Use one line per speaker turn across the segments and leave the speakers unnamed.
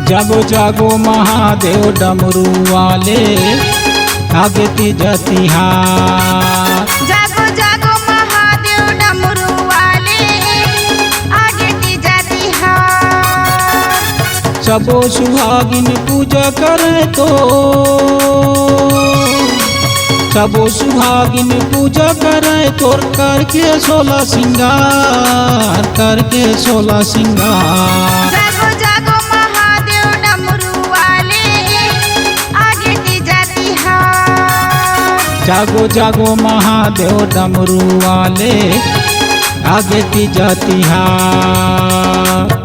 जागो जागो महादेव डमरू वाले आगे तीजती हाथ।
जागो जागो महादेव डमरू वाले आगे तीजती हाथ।
सबो सुहागिन पूजा करे तो सबो सुहागिन पूजा करे तोर करके 16 सिंगार करके 16 सिंगार।
जागो जागो महादेव डमरू वाले आगे तीजती हाथ।
जागो जागो महादेव डमरू वाले आगे तीजती हाथ।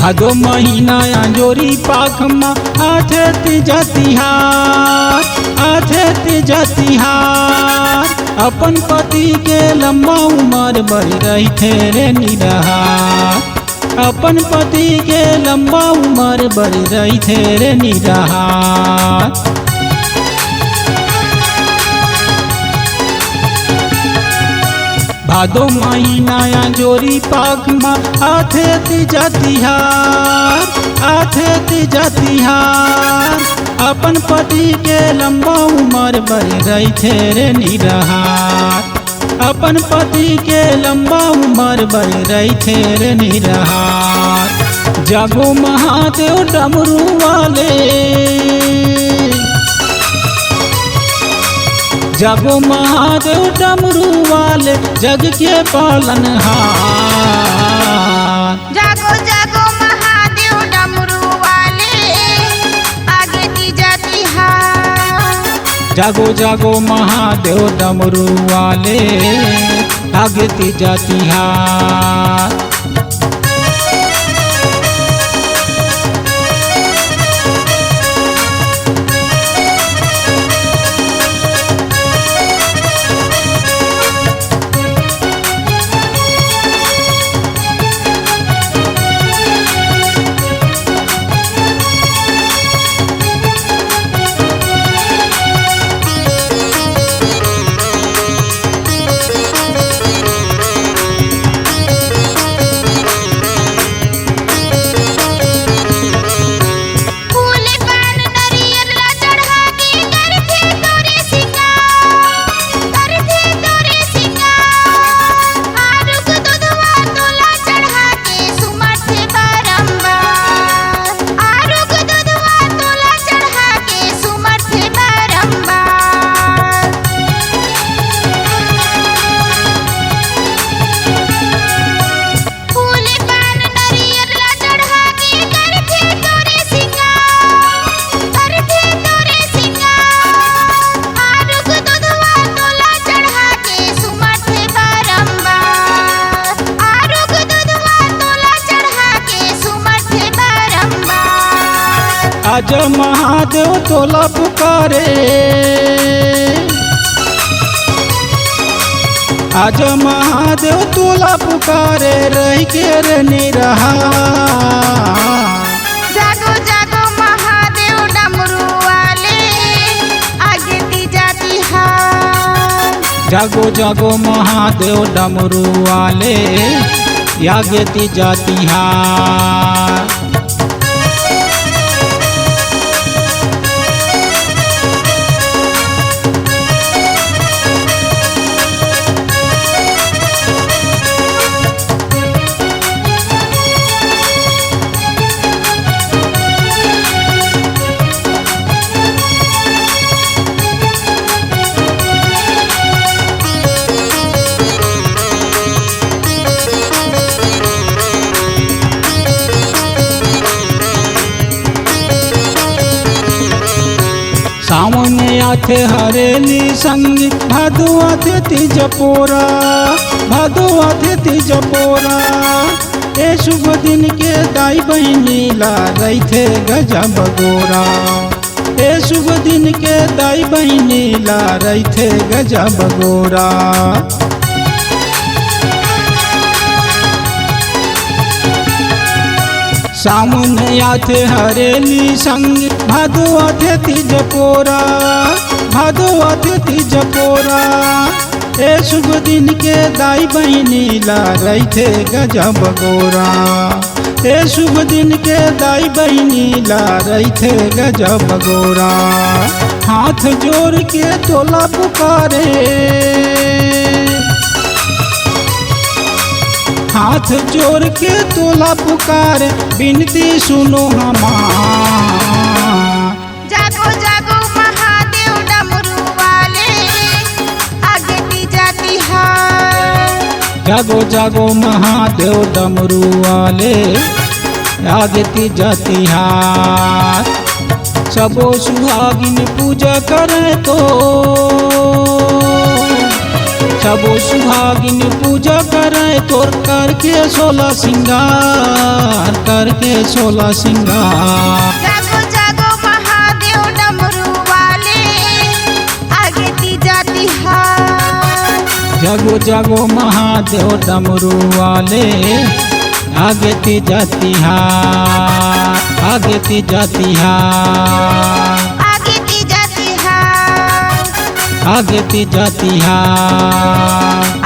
भादो महीना अंजोरी पाख में आथे तीजती हाथ आथे तीजती हाथ। अपन पति के लंबा उम्र बढ़ रही थे रे निरहार। अपन पति के लंबा उम्र बढ़ रही थे रे निरहार। भादो महीना अंजोरी पाख में आथे तीजती हाथ आथे तीजती हाथ। अपन पति के लंबा उम्र बढ़ रही थे रे निरहार। अपन पति के लंबा उम्र बढ़ रही थे रे निरहार। जागो महादेव डमरू वाले जागो महादेव डमरू वाले जग के पालनहार।
जागो जागो महादेव डमरू वाले आगे तीजती हाथ।
जागो जागो महादेव डमरू वाले आगे तीजती हाथ। आज महादेव तोला पुकारे आज महादेव तोला पुकारे रह के रे निरहार।
जागो जागो महादेव डमरू वाले आगे तीजती हाथ।
जागो जागो महादेव डमरू वाले आगे तीजती हाथ। सावन आथे हरेली संग भादो आथे तीज पोरा भादो आथे तीज पोरा। ए शुभ दिन के दाई बहिनी ला रही थे गजब गोरा। ए शुभ दिन के दाई बहिनी ला रही थे गजब गोरा। सामने आते हरेली संग भादो आते तीज पोरा, भादो आते तीज पोरा। ए शुभ दिन के दाई बहिनी ला रही थे गजब गोरा। ए शुभ दिन के दाई बहिनी ला रही थे गजब गोरा। हाथ जोड़ के तोला पुकारे, हाथ जोड़ के तोला पुकार बिनती सुनो हमार।
जागो जागो महादेव डमरू वाले आगे तीजा तिहार।
जागो जागो महादेव डमरू वाले आगे तीजा तिहार। सबो सुहागिन पूजा करे तो, सबो सुहागिन पूजा करे तोर करके 16 सिंगार, करके 16 सिंगार।
जागो जागो महादेव डमरू वाले आगे तीजा तिहार।
जागो जागो महादेव डमरू वाले आगे तीजा तिहार, आगे तीजा तिहार,
आगे तीजा तिहार,
आगे तीजा तिहार।